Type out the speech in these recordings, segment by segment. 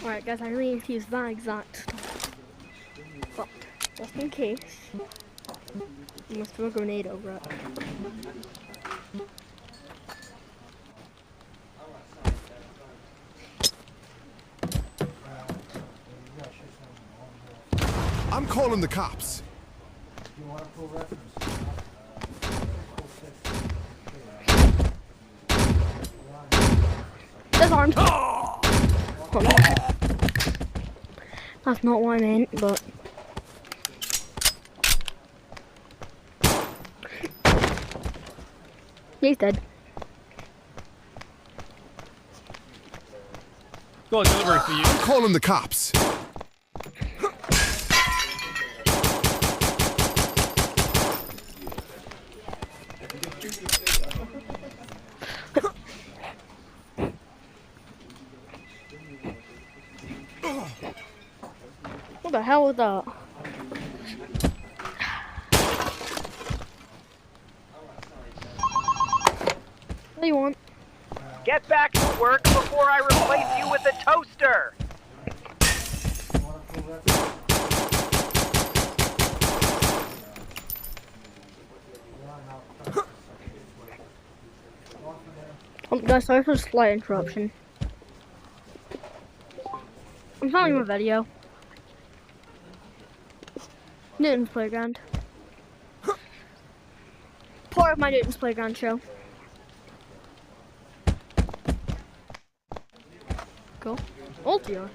Alright guys, I really need to use that exact stuff. But, just in case, I must throw a grenade over it. I'm calling the cops. Disarmed! Oh, no. That's not what I meant, but... He's dead. Got a delivery for you. I'm calling the cops. What the hell was that? What do you want? Get back to work before I replace you with a toaster! Guys, sorry for the slight interruption. I'm filming a video. Newton's Playground. Part of my Newton's Playground show. Go. Ultia.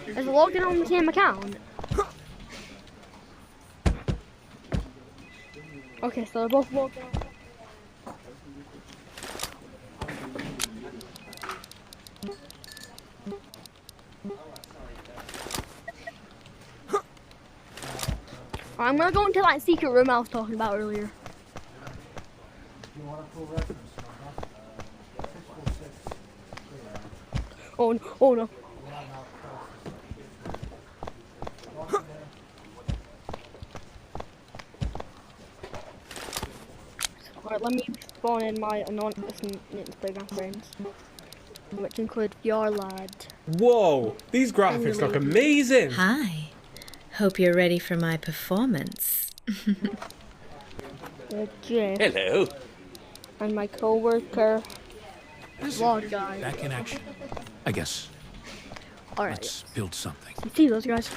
Is logged in on the same account? Okay, so they're both logged in. I'm gonna go into that secret room I was talking about earlier. Oh no, oh no. Alright, let me spawn in my anonymous Newton's Playground friends, which include your lad. Whoa, these graphics look amazing. Hi. Hope you're ready for my performance. Jeff. Hello. And my co-worker, Vlog guy. Back in action. I guess. Alright. Let's build something. You see those guys?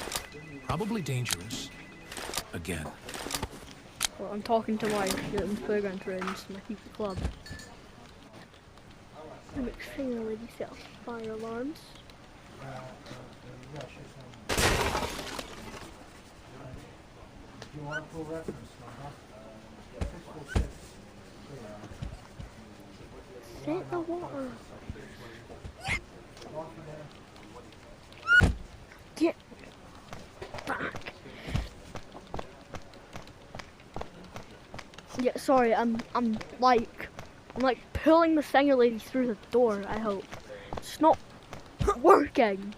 Probably dangerous. Again. Well, I'm talking to my Newton's Playground friends, my secret club. I'm extremely set off fire alarms. Set the water. Get back. Yeah, sorry, I'm like pulling the singer lady through the door, I hope. It's not working.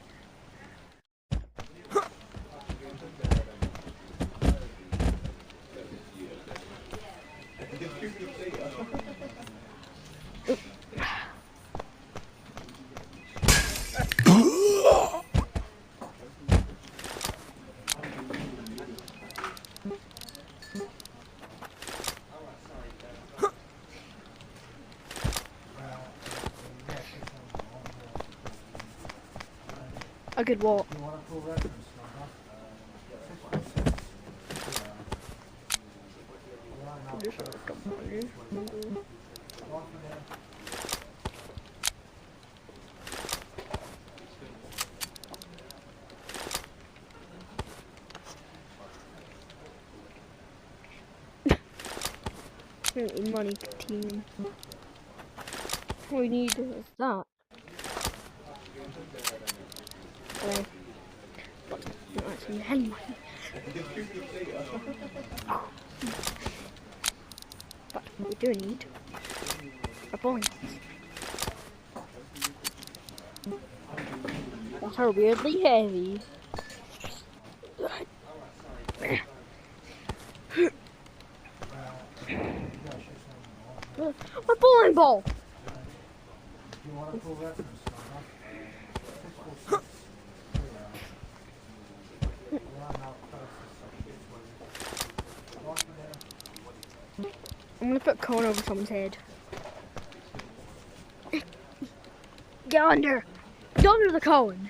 A good walk. Money team. All we need is that. Okay. But not actually any money. But we do need a points. That are weirdly heavy. A bowling ball! I'm gonna put cone over someone's head. Get under! Get under the cone!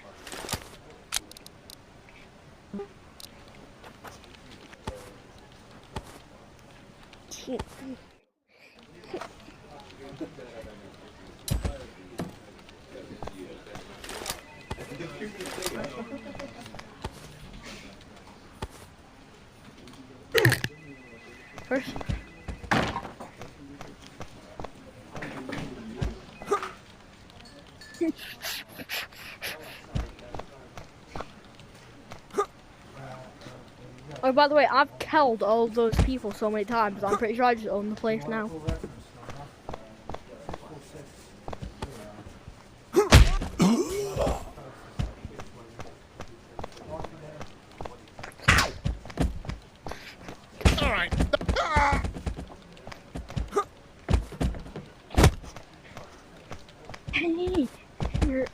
First. Oh, by the way, I've killed all those people so many times. I'm pretty sure I just own the place now. All right. Hey, you're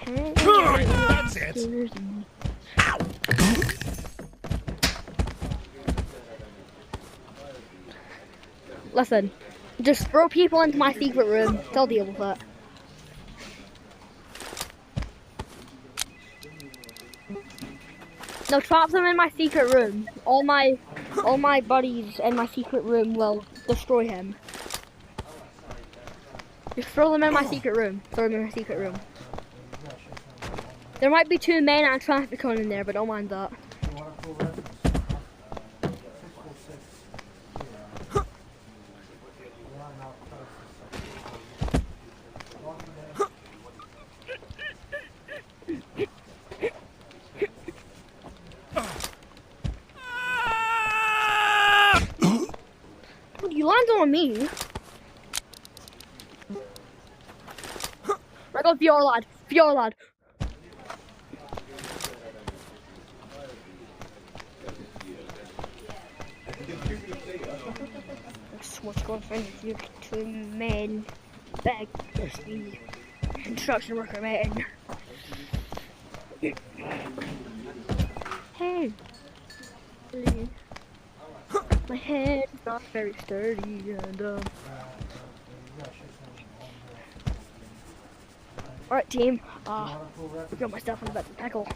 hey, That's it. here's- Listen, just throw people into my secret room. They'll deal with it. No, trap them in my secret room. All my buddies in my secret room will destroy him. Just throw them in my secret room. Throw them in my secret room. There might be 2 men and a traffic cone in there, but don't mind that. You landed on me. Right, go VR lad. VR lad. What's going on with you 2 men? Beg the construction worker man. Hey. My head is not very sturdy and alright team, got my stuff in the back of the pickle.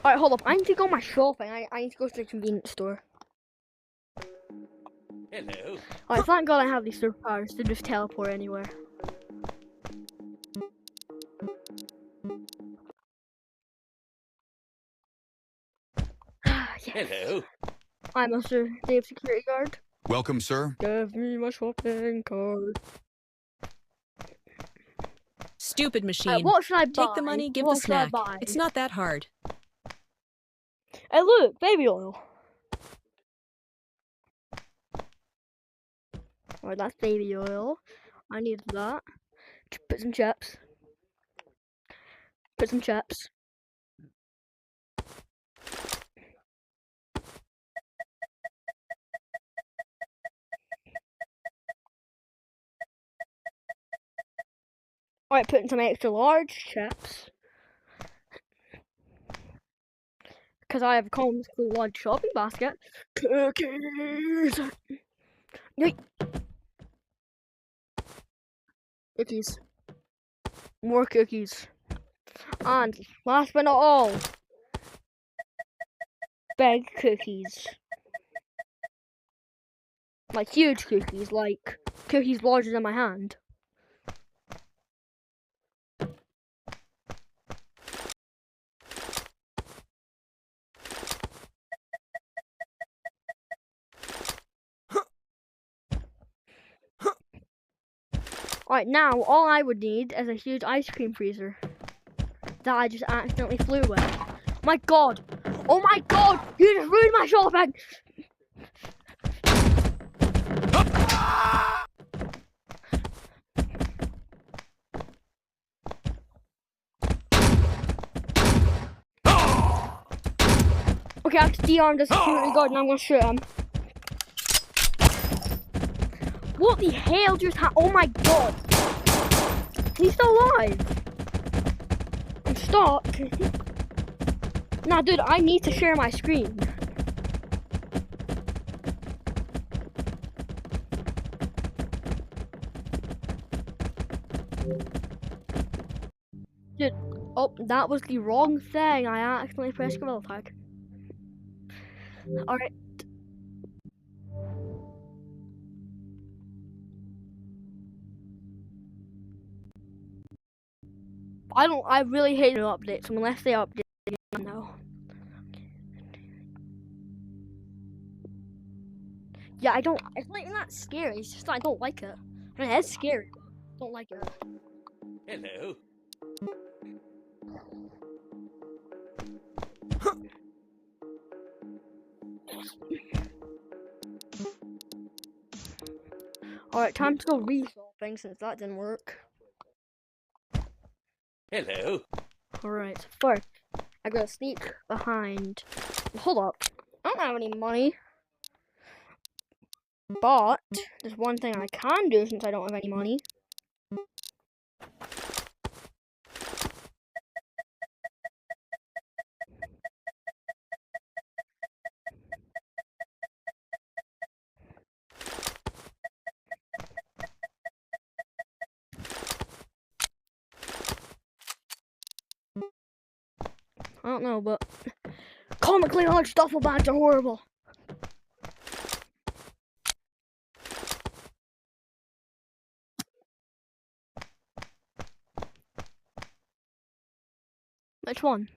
Alright, hold up, I need to go my shopping. I need to go to the convenience store. Hello. Alright, thank God I have these superpowers to just teleport anywhere. Yes. Hello. Hi, Mr. Dave Security Guard. Welcome, sir. Give me my shopping card. Stupid machine. What should I buy? Take the money, give What the should I snack. buy? It's not that hard. Hey, look, baby oil. Alright, that's baby oil. I need that. Put some chips. Put some chips. Alright, putting some extra large chips. Because I have a completely large shopping basket. Cookies! Yay! Cookies. More cookies. And last but not all, big cookies. Like huge cookies, like cookies larger than my hand. Alright, now all I would need is a huge ice cream freezer that I just accidentally flew with. My god! Oh my god! You just ruined my shopping! Okay, I've de-armed the security guard and I'm gonna shoot him. What the hell just happened? Oh my god! He's still alive! I'm stuck. Nah, dude, I need to share my screen. Dude, oh, that was the wrong thing. I accidentally pressed gorilla tag. Alright. I really hate new updates unless they update it now. Yeah, it's like not scary, it's just I don't like it. I mean, it's scary, but I don't like it. Hello. Alright, time to go resolve things since that didn't work. Hello. Alright, first, I gotta sneak behind. Hold up. I don't have any money. But, there's one thing I can do since I don't have any money. I don't know, but comically large duffel bags are horrible. Which one?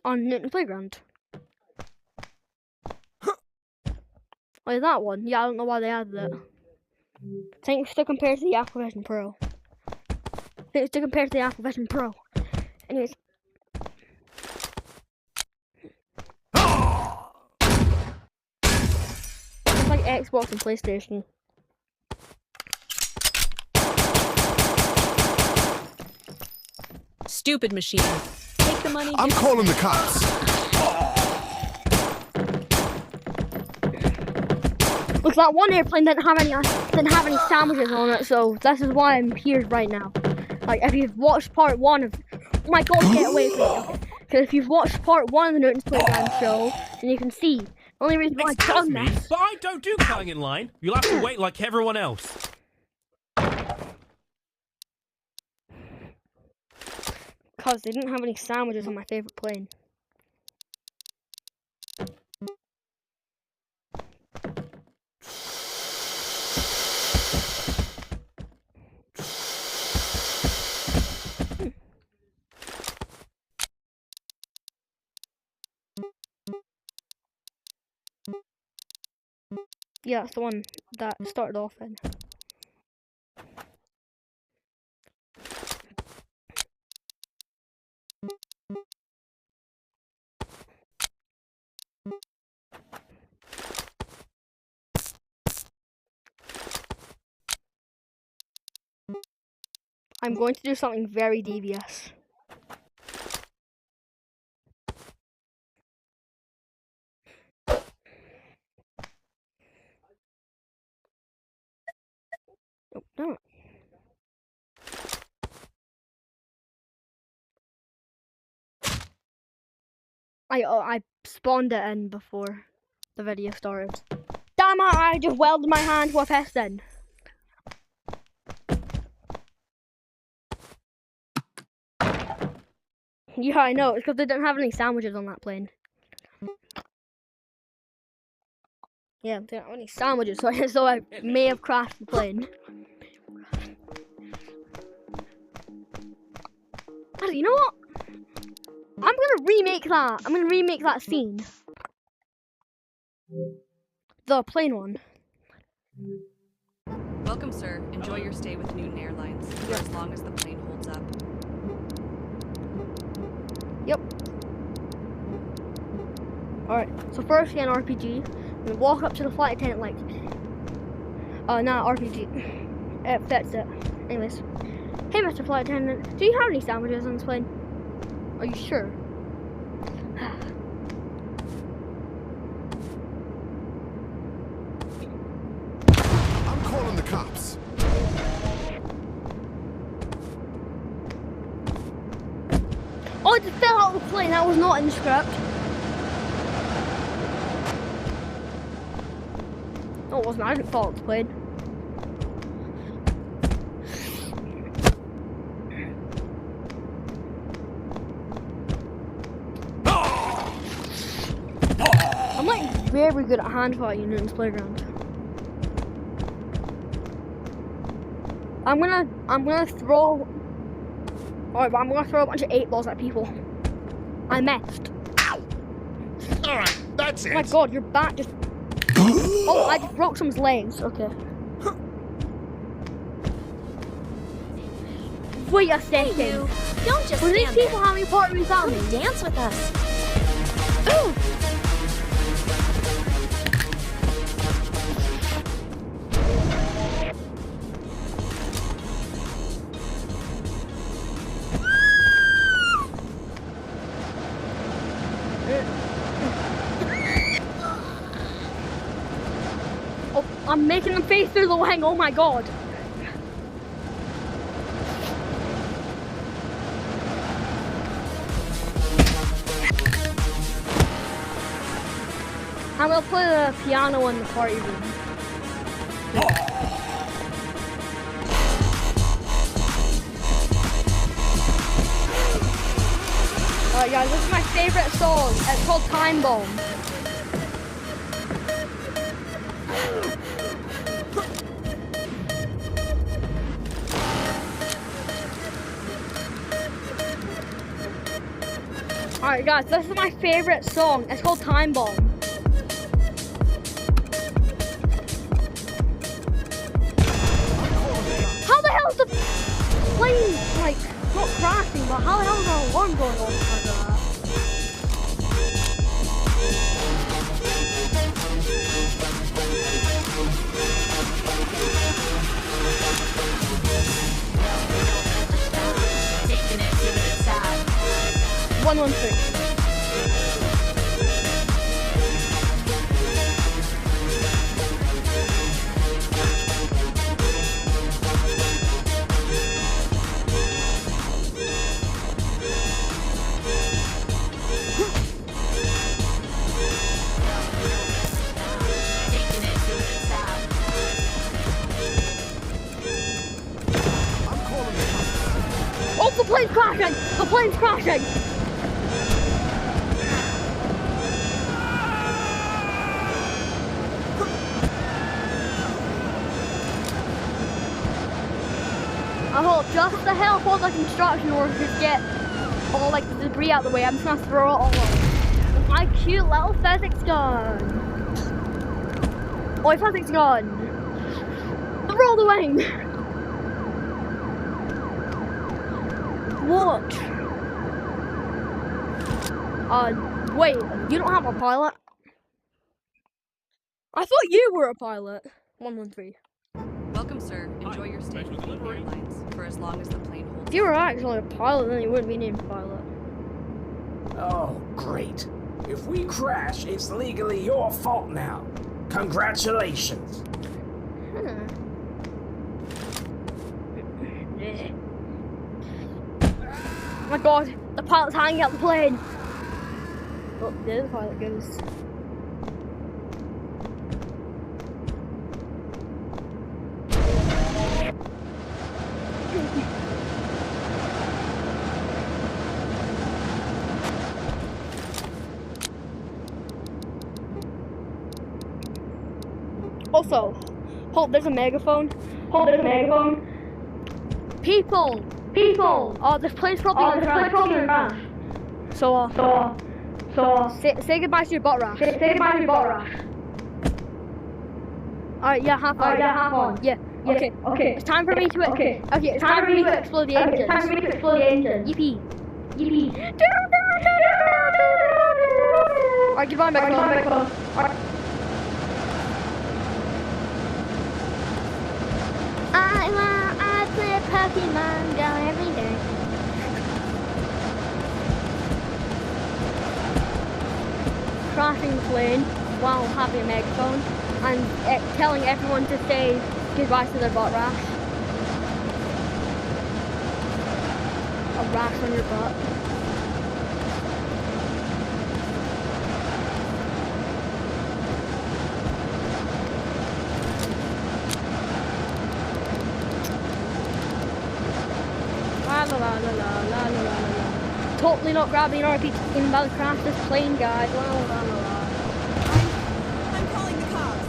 On Newton Playground. Oh, that one? Yeah, I don't know why they added it. I think it's to compare to the Apple Vision Pro. I think it's to compare to the Apple Vision Pro. Anyways. It's like Xbox and PlayStation. Stupid machine. Take the money. I'm calling the cops. Look, that one airplane didn't have any sandwiches on it, so this is why I'm here right now. Like, if you've watched part 1 of... Oh my god, get away from me. Because if you've watched part 1 of the Newton's Playground show, then you can see. The only reason why I've done this... But I don't do cutting in line. You'll have to wait like everyone else. Because they didn't have any sandwiches on my favorite plane. Yeah, that's the one that started off in. I'm going to do something very devious. Oh, no. I spawned it in before the video started. Damn it, I just welded my hand to a piston. Yeah, I know. It's because they didn't have any sandwiches on that plane. Yeah, they didn't have any sandwiges, so I may have crashed the plane. Actually, you know what? I'm gonna remake that. I'm gonna remake that scene. The plane one. Welcome, sir. Enjoy your stay with Newton Airlines for as long as the plane holds up. Yep. Alright, so first get an RPG. We walk up to the flight attendant like, not RPG. It fits it. Anyways. Hey, Mr. Flight Attendant, do you have any sandwiches on this plane? Are you sure? I'm calling the cops. Oh, I just fell out of the plane. That was not in the script. No, it wasn't. I didn't fall out of the plane. I'm like very good at hand fighting in this playground. I'm gonna throw. Alright, but I'm gonna throw a bunch of 8 balls at people. I missed. Alright, that's Oh it. my god, your back just. Oh, I just broke someone's legs. Okay. Wait a second. Don't just Were these stand people there. having a party without me? Come dance with us. Ooh. Oh, I'm making them face through the wing. Oh my god. I'm gonna play the piano in the party room. Alright guys, this is my favorite song. It's called Time Bomb. Alright guys, this is my favorite song. It's called Time Bomb. How the hell is the plane, like, not crashing, but how the hell is our alarm going off like that? Taking it to the top. 113. Taking it to the top. I'm calling the cops. Oh, the plane's crashing! The plane's crashing! I hope just to help all the construction workers get all like the debris out of the way, I'm just gonna throw it all up. With my cute little physics gun. Oh, physics gun! Throw the wing! What? Wait, you don't have a pilot? I thought you were a pilot. 113. Welcome, sir. Enjoy your stay Thanks for with New delivery. Airlines for as long as the plane holds. If you were actually a pilot, then you wouldn't be named pilot. Oh, great. If we crash, it's legally your fault now. Congratulations. Oh my god, the pilot's hanging out the plane. Oh, there the pilot goes. Also, hold, there's a megaphone. Hold, there's a megaphone. People! People! Oh, this plane's probably gonna crash. So, say goodbye to your butt rash. Say goodbye to your butt rash. Alright, yeah, half on. Yeah. Okay. It's time for me to it's time for me to explode the engines. It's time for me to explode the engines. Yippee. Alright, goodbye, megaphone. I play Pokemon Go every day. crashing the plane while having a megaphone and telling everyone to say goodbye to their butt rash. A rash on your butt. La la la la la la la la la. Totally not grabbing an RP in about to crash this plane, guys. La la la la la. I'm calling the cops.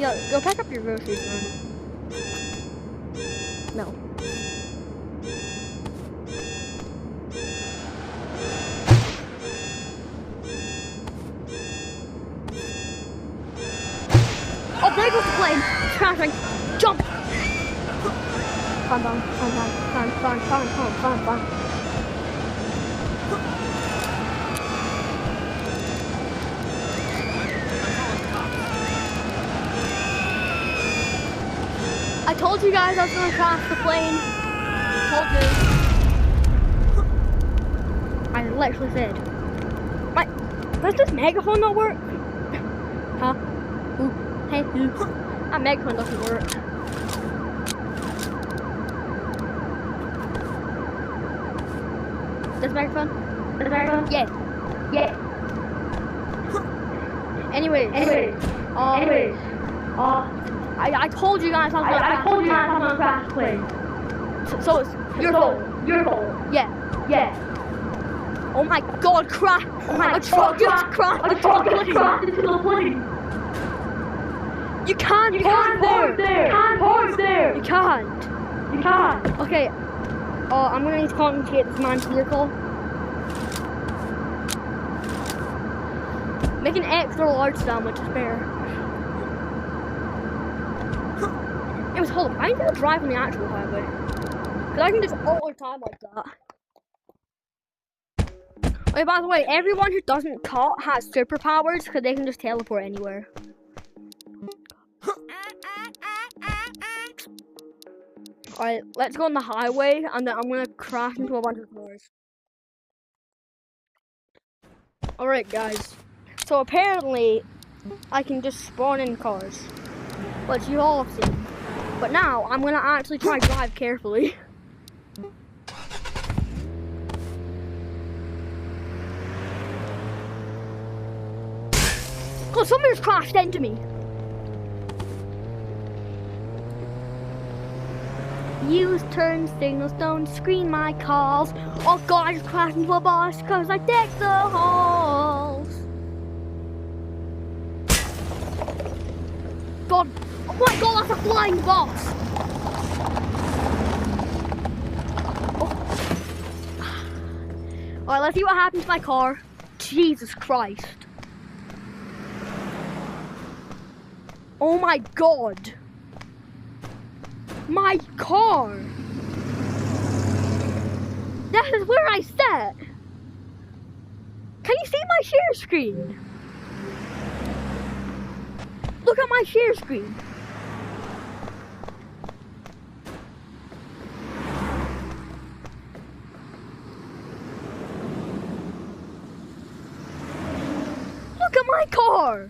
Yo, go pack up your groceries, man. No. Oh, there goes the plane. It's crashing. Jump. Fun. I told you guys I was gonna crash the plane. Told you. I literally said. Does this megaphone not work? Huh? Ooh. Hey, ooh. That megaphone doesn't work. This megaphone? This megaphone? Yeah. Anyways. I told you guys I was gonna crash the plane. So it's your fault. Yeah. Oh my god, crash! A truck just crashed into the plane. You can't park there. You can't. Okay. I'm gonna need to confiscate this man's vehicle. Make an extra large sandwich spare. Anyways, hold up. I need to drive on the actual highway. Cause I can just alter time like that. Okay, by the way, everyone who doesn't cut has superpowers because they can just teleport anywhere. Alright, let's go on the highway and then I'm gonna crash into a bunch of cars. Alright guys, so apparently I can just spawn in cars, which you all have seen. But now I'm gonna actually try to drive carefully. Oh, somebody just crashed into me. Use turn signals, don't screen my calls. Oh god, I just crashed into a bus because I decked the halls. God, oh my god, that's a flying bus. Oh. Alright, let's see what happens to my car. Jesus Christ. Oh my god. My car. That is where I sat. Can you see my share screen? Look at my share screen. Look at my car.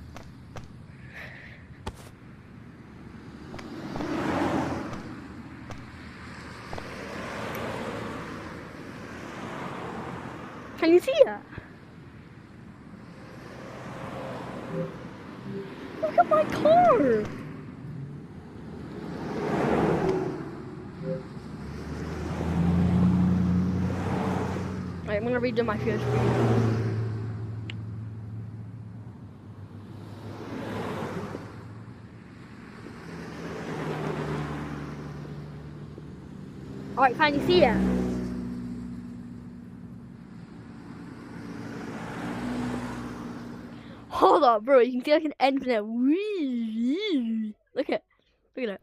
Can you see it? Look at my car! Alright, I'm gonna redo my share screen. Alright, can you see it? Hold up, bro. You can see like an infinite. Look at it.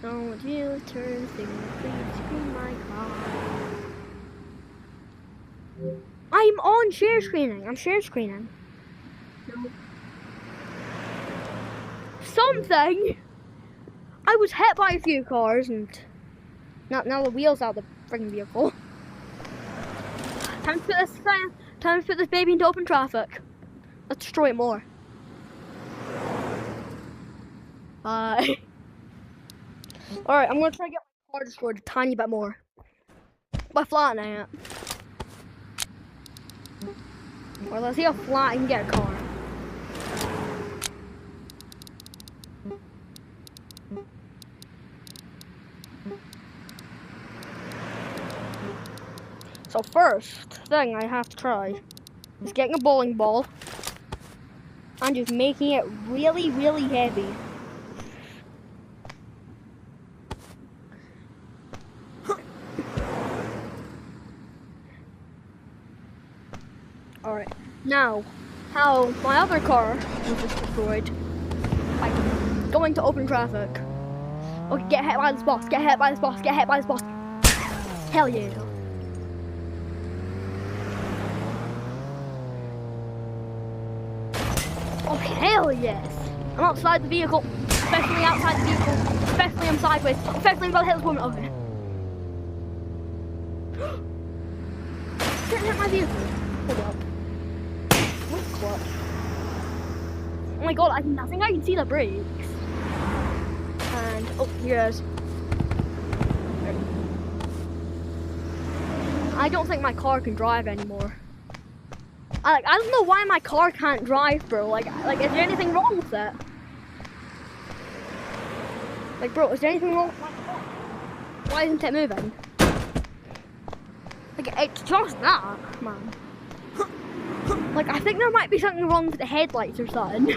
Don't you turn signal, please screen my car. I'm on share screening. I'm share screening. No. Something. I was hit by a few cars and Now the wheels out of the freaking vehicle. Time to put this baby into open traffic. Let's destroy it more. Bye. Alright, I'm gonna try to get my car destroyed a tiny bit more. By flattening it. Well, let's see how flat I can get a car. So first thing I have to try is getting a bowling ball and just making it really, really heavy. Alright, now, how my other car was just destroyed by going to open traffic. Okay, get hit by this boss, get hit by this boss, get hit by this boss. Hell yeah. Oh, hell yes. I'm outside the vehicle, especially outside the vehicle, especially I'm sideways, especially I'm about to hit this woman. Okay. Didn't hit my vehicle. Hold up. What? Oh my god, I think I can see the brakes. And, oh, here it is. I don't think my car can drive anymore. I don't know why my car can't drive, bro. Like, is there anything wrong with it? Like, bro, is there anything wrong with my car? Why isn't it moving? Like, it's just that, man. Like, I think there might be something wrong with the headlights or something.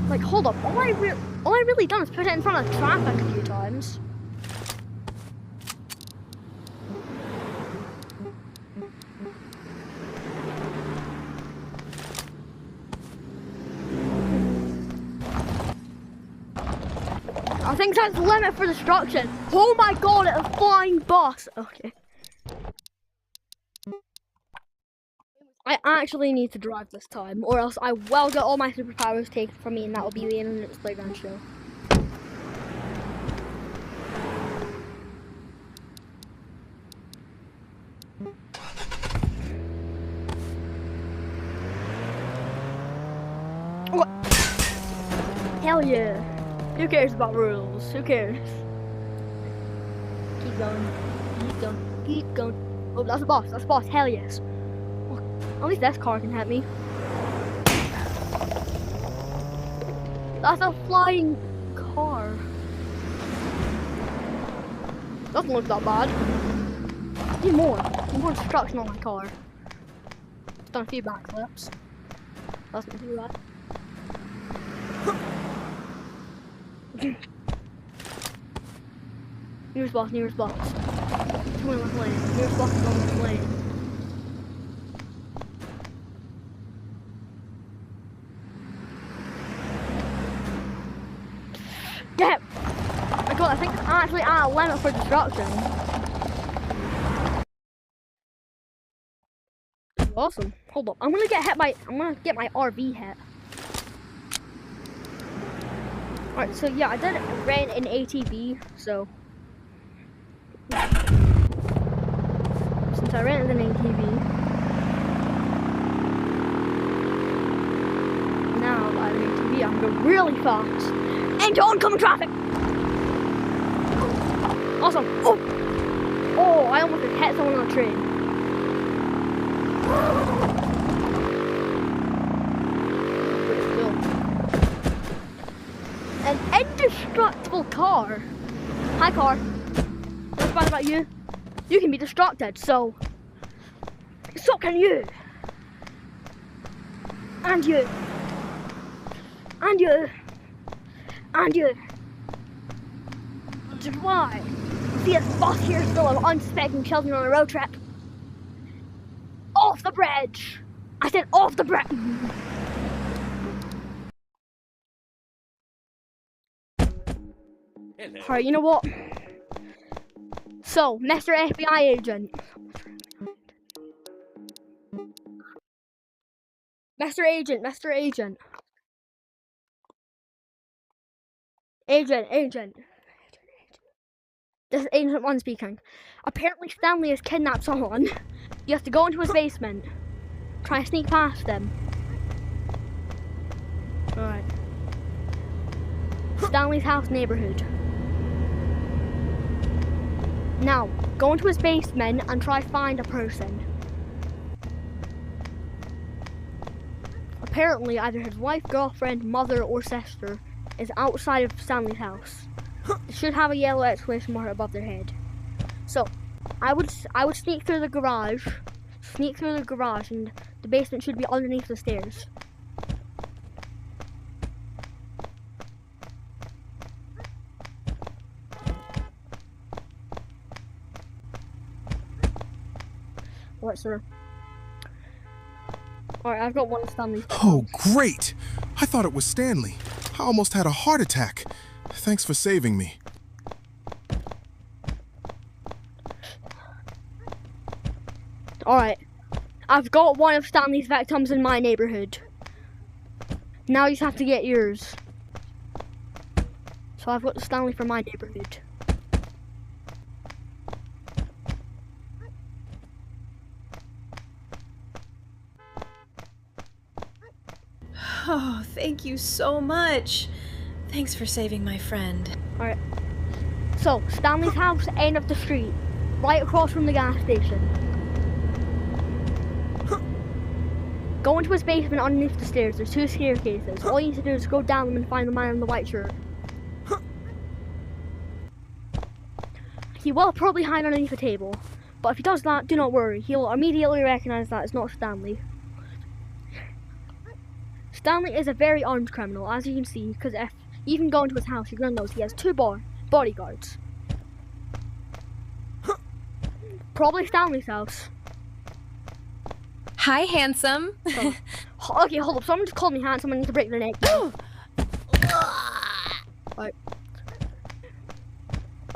Like, hold up. All I really done is put it in front of traffic a few times. I think that's the limit for destruction. Oh my god, it's a flying bus. Okay. I actually need to drive this time, or else I will get all my superpowers taken from me, and that will be the end of this playground show. What? Hell yeah. Who cares about rules? Who cares? Keep going. Keep going. Keep going. Oh, that's a boss. That's a boss. Hell yes. Oh, at least this car can hit me. That's a flying car. Doesn't look that bad. Need more. Need more destruction on my car. Done a few backflips. Doesn't do that. Nearest boss, nearest boss. It's one of my lane. Nearest boss is on my lane. Get! My god, I think I'm actually at a limit for destruction. Awesome. Hold up. I'm gonna get my RV hit. Alright, so yeah, I did rent an ATV, so since I rented an ATV, now that I have an ATV, I'm going really fast into oncoming traffic. Awesome. Oh, I almost hit someone on a train. An indestructible car. Hi, car. What's bad about you? You can be destructed, so can you. And you. And you. And you. Which is why see this bus here still of unsuspecting children on a road trip. Off the bridge. I said off the bridge. Alright, you know what? So, Mr. FBI agent. Mr. Agent. Agent. This is Agent 1 speaking. Apparently Stanley has kidnapped someone. You have to go into his basement. Try to sneak past them. Alright. Stanley's house neighborhood. Now, go into his basement and try to find a person. Apparently, either his wife, girlfriend, mother, or sister is outside of Stanley's house. They should have a yellow exclamation mark above their head. So, I would sneak through the garage. And the basement should be underneath the stairs. What, sir? Alright, I've got one of Stanley's. Oh, great! I thought it was Stanley. I almost had a heart attack. Thanks for saving me. Alright, I've got one of Stanley's victims in my neighborhood. Now you just have to get yours. So I've got Stanley from my neighborhood. Oh, thank you so much. Thanks for saving my friend. Alright. So, Stanley's house, end of the street. Right across from the gas station. Go into his basement underneath the stairs. There's 2 staircases. All you need to do is go down them and find the man in the white shirt. He will probably hide underneath a table. But if he does that, do not worry. He'll immediately recognize that it's not Stanley. Stanley is a very armed criminal, as you can see, because if you even go into his house, you're going to notice he has 2 bodyguards. Probably Stanley's house. Hi, handsome. So, okay, hold up. Someone just called me handsome. I need to break their neck. Right.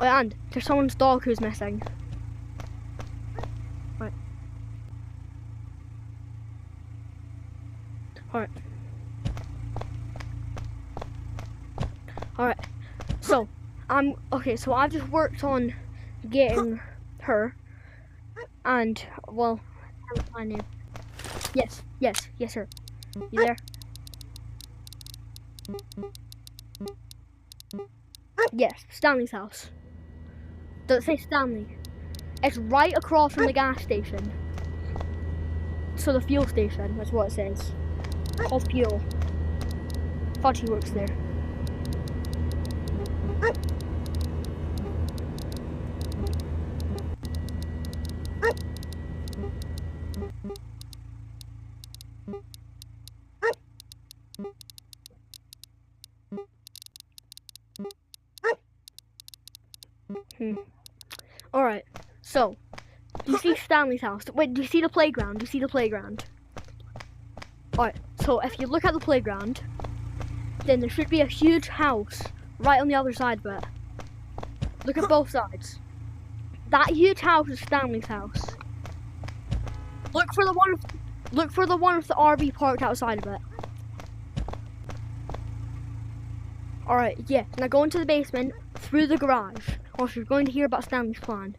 Oh, and there's someone's dog who's missing. Right. Alright. Alright. So, so I've just worked on getting her. And, well, what's my name? Yes, sir. You there? Yes, Stanley's house. Does it say Stanley? It's right across from the gas station. So the fuel station, that's what it says. Called fuel. Thought he works there. Alright, so, do you see Stanley's house? Wait, do you see the playground? Do you see the playground? Alright, so if you look at the playground, then there should be a huge house right on the other side of it. Look at both sides. That huge house is Stanley's house. Look for the one with the RV parked outside of it. Alright, yeah, now go into the basement, through the garage, or if you're going to hear about Stanley's plan.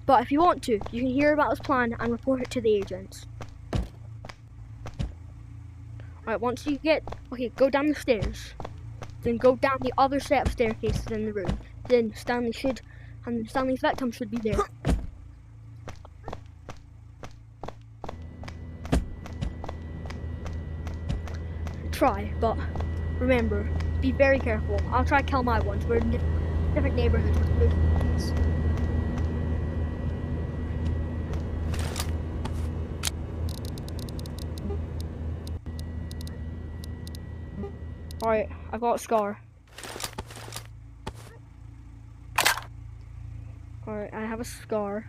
But if you want to, you can hear about his plan and report it to the agents. Alright, once you go down the stairs. Then go down the other set of staircases in the room. Then Stanley's victim should be there. Try, but remember, be very careful. I'll try to kill my ones. We're in different neighborhoods with movements. Alright, I got a scar. Alright, I have a scar.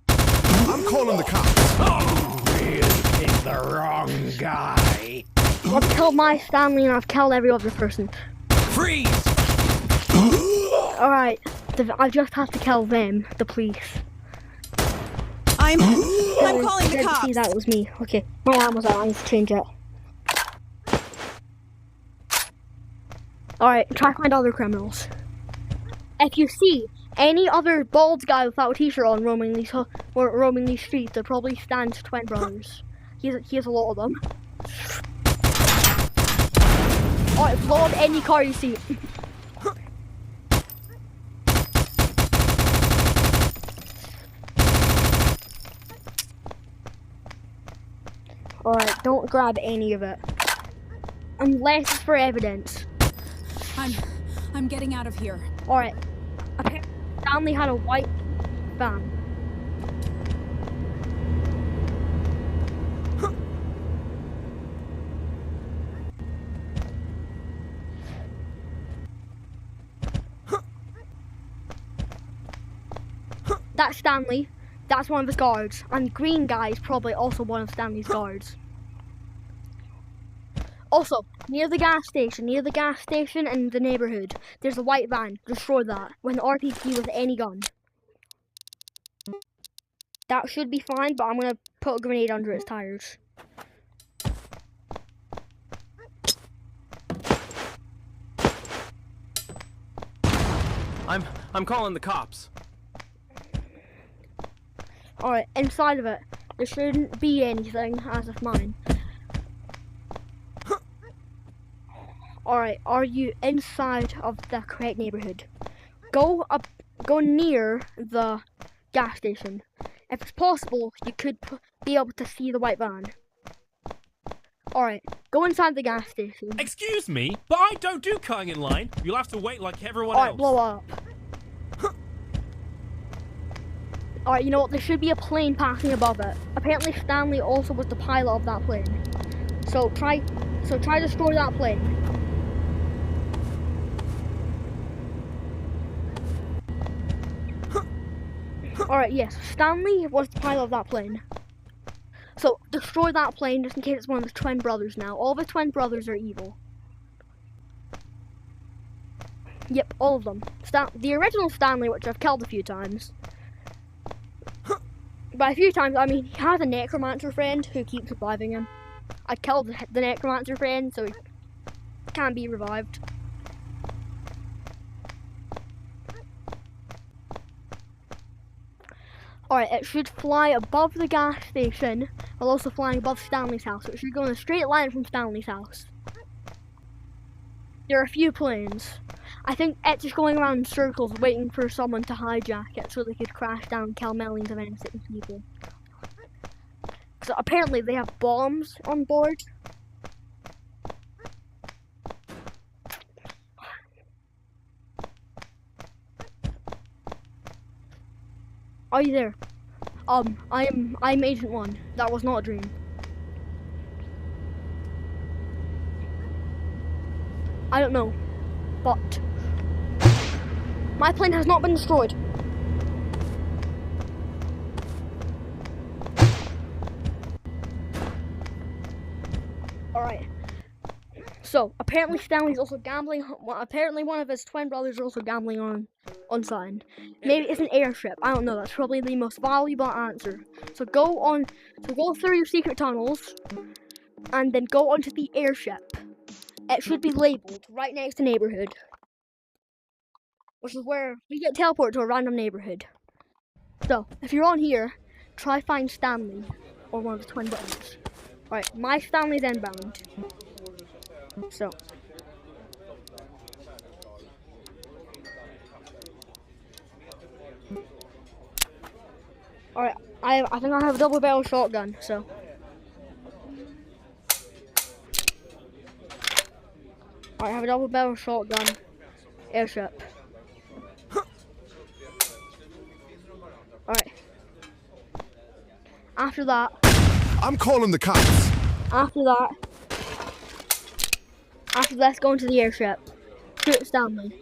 I'm calling the cops. Picked the wrong guy. I've killed my Stanley and I've killed every other person. Freeze! Alright, I just have to kill them, the police. I'm calling the See, cops. that was me. Okay, my arm was out, I need to change it. Alright, try to find other criminals. If you see any other bald guy without a t-shirt on roaming these streets, they're probably Stan's twin brothers. He has a lot of them. Alright, blow up any car you see. Alright, don't grab any of it. Unless it's for evidence. I'm getting out of here. Alright. Apparently Stanley had a white van. That's Stanley. That's one of his guards. And the green guy is probably also one of Stanley's guards. Also, near the gas station in the neighborhood, there's a white van. Destroy that with an RPG with any gun. That should be fine, but I'm gonna put a grenade under its tires. I'm calling the cops. Alright, inside of it, there shouldn't be anything as of mine. Alright, are you inside of the correct neighborhood? Go near the gas station. If it's possible, you could be able to see the white van. Alright, go inside the gas station. Excuse me, but I don't do cutting in line. You'll have to wait like everyone Alright, else. blow up. Alright, you know what? There should be a plane passing above it. Apparently Stanley also was the pilot of that plane. So try to destroy that plane. Alright, yes, Stanley was the pilot of that plane. So destroy that plane just in case it's one of his twin brothers now. All of his twin brothers are evil. Yep, all of them. The original Stanley, which I've killed a few times. By a few times, I mean, he has a necromancer friend who keeps reviving him. I killed the necromancer friend, so he can't be revived. Alright, it should fly above the gas station, while also flying above Stanley's house. So it should go in a straight line from Stanley's house. There are a few planes. I think it's just going around in circles waiting for someone to hijack it so they could crash down and kill millions of innocent people. So apparently they have bombs on board. Are you there? I'm Agent 1. That was not a dream. I don't know, but my plane has not been destroyed. Alright. So, apparently Stanley's also gambling. Well, apparently one of his twin brothers are also gambling on something. Maybe it's an airship. I don't know. That's probably the most valuable answer. So go through your secret tunnels, and then go onto the airship. It should be labeled right next to neighborhood, which is where we get teleported to a random neighborhood. So, if you're on here, try find Stanley or one of his twin brothers. Right, my Stanley's inbound. So. Alright, I think I have a double barrel shotgun, so. Alright, I have a double barrel shotgun airship. Alright. After that. I'm calling the cops. After this, go into the airship. Shoot at Stanley.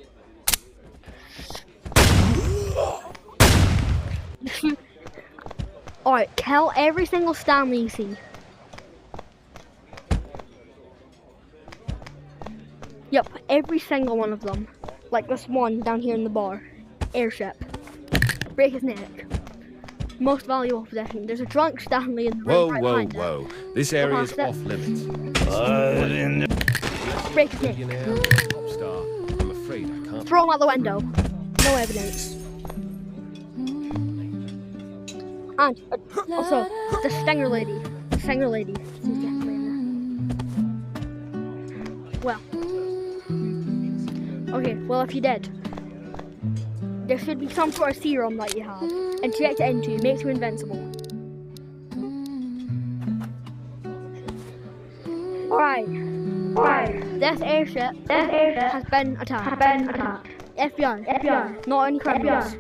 Alright, kill every single Stanley you see. Yep, every single one of them. Like this one down here in the bar. Airship. Break his neck. Most valuable possession. There's a drunk Stanley in the room right behind Whoa. This area is off limits. Break his neck. Pop star. throw them out the window. No evidence. And also, the Stinger lady. The Stinger lady. Well. Okay, well if you did, there should be some sort of serum that you have. Inject it into you, makes you invincible. Alright. This airship has been attacked. FBI. Not any criminals.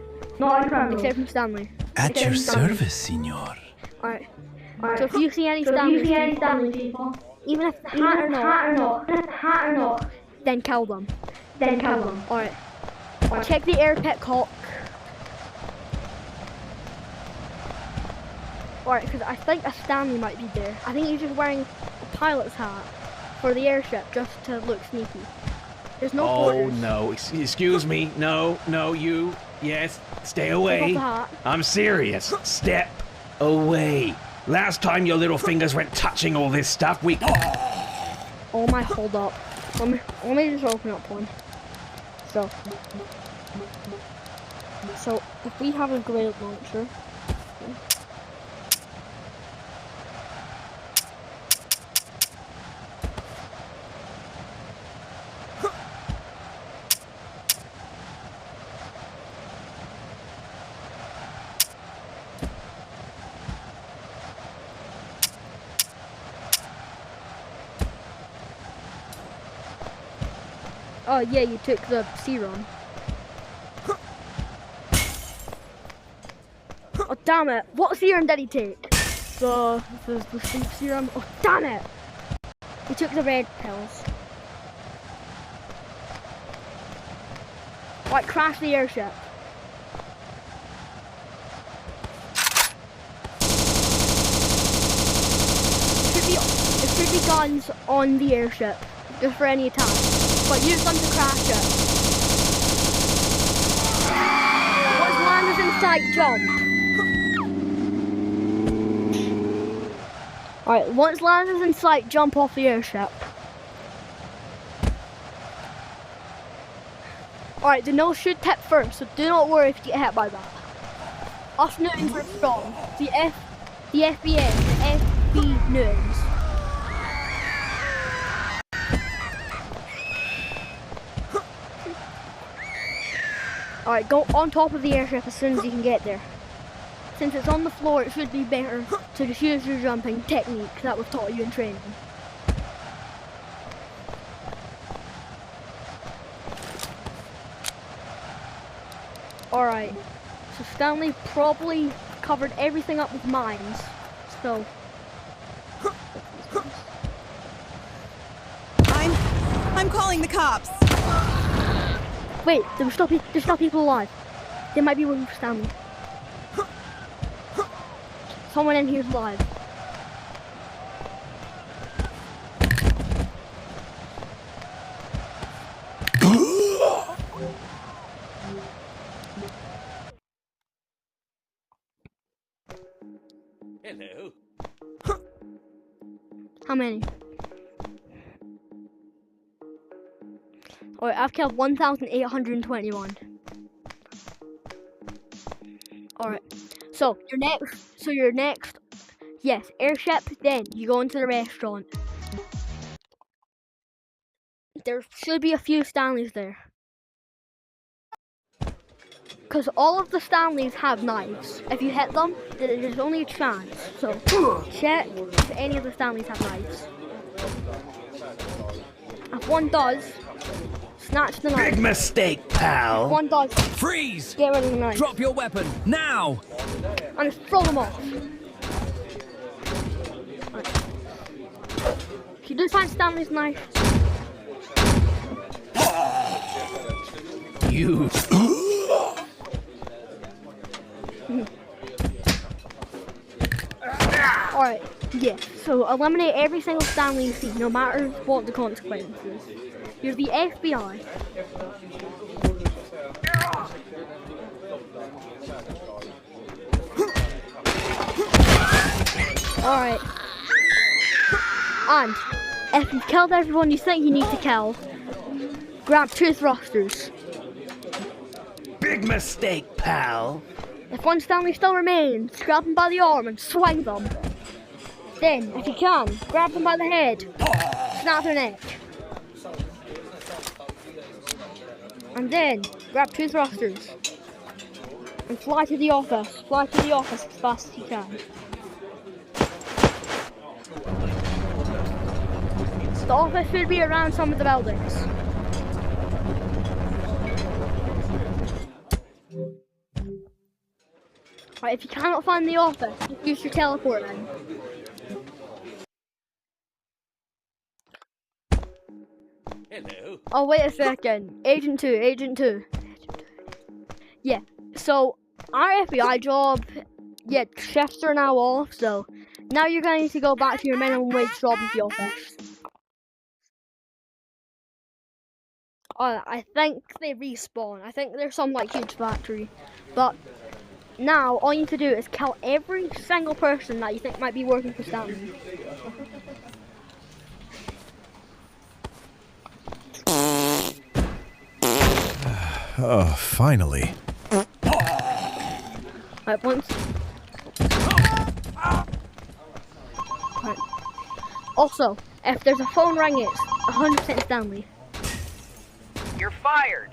Except from Stanley. At your service, senor. Alright. So if you see any Stanley people, even if the hat or not, then kill them. Alright. Check the air pit cock. Alright, because I think a Stanley might be there. I think he's just wearing a pilot's hat for the airship just to look sneaky. There's no Oh borders. no, excuse me. No, you. Yes, stay Take away. off the hat. I'm serious. Step away. Last time your little fingers went touching all this stuff, we... Oh my, hold up. Let me just open up one. So if we have a grenade launcher. Oh yeah, you took the serum. Oh damn it! What serum did he take? The sleep serum. Oh damn it! He took the red pills. Right, crash the airship. There should be guns on the airship, just for any attack. But use them to crash it. Once land is in sight, jump. Alright, once land is in sight, jump off the airship. Alright, the nose should tip first, so do not worry if you get hit by that. Us Newtons are strong. The FBN, the FB Newtons. Alright, go on top of the airship as soon as you can get there. Since it's on the floor, it should be better to just use your jumping technique that was taught you in training. Alright, so Stanley probably covered everything up with mines, so... I'm calling the cops. Wait, there's still people alive. They might be waiting for Stanley. Someone in here's alive. Hello. How many? Alright, I've killed 1,821. Alright. So your next yes, airship, then you go into the restaurant. There should be a few Stanleys there. Because all of the Stanleys have knives. If you hit them, there's only a chance. So check if any of the Stanleys have knives. If one does, snatch the knife. Big mistake, pal. If one does, Freeze! get rid of the knife. Drop your weapon now! And just throw them off. Right. If you do find Stanley's knife, You... alright, yeah, so eliminate every single Stanley you see, no matter what the consequences. You're the FBI. Alright. And, if you've killed everyone you think you need to kill, grab 2 thrusters. Big mistake, pal. If one Stanley still remains, grab them by the arm and swing them. Then, if you can, grab them by the head, snap their neck. And then, grab 2 thrusters. And fly to the office. Fly to the office as fast as you can. The office should be around some of the buildings. Right, if you cannot find the office, just use your teleport then. Hello. Oh, wait a second. Agent 2. Yeah, so our FBI job, yeah, shifts are now off, so now you're going to need to go back to your minimum wage job at the office. I think they respawn. I think there's some like huge factory. But now all you need to do is kill every single person that you think might be working for Stanley. Oh, finally. Right, once. Right. Also, if there's a phone ringing, it's 100% Stanley. You're fired.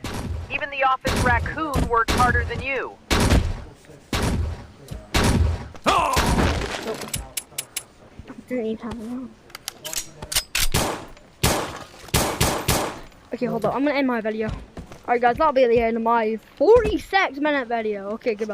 Even the office raccoon worked harder than you. Didn't even have one. Okay, hold on. I'm gonna end my video. Alright guys, that'll be the end of my 46-minute video. Okay, goodbye.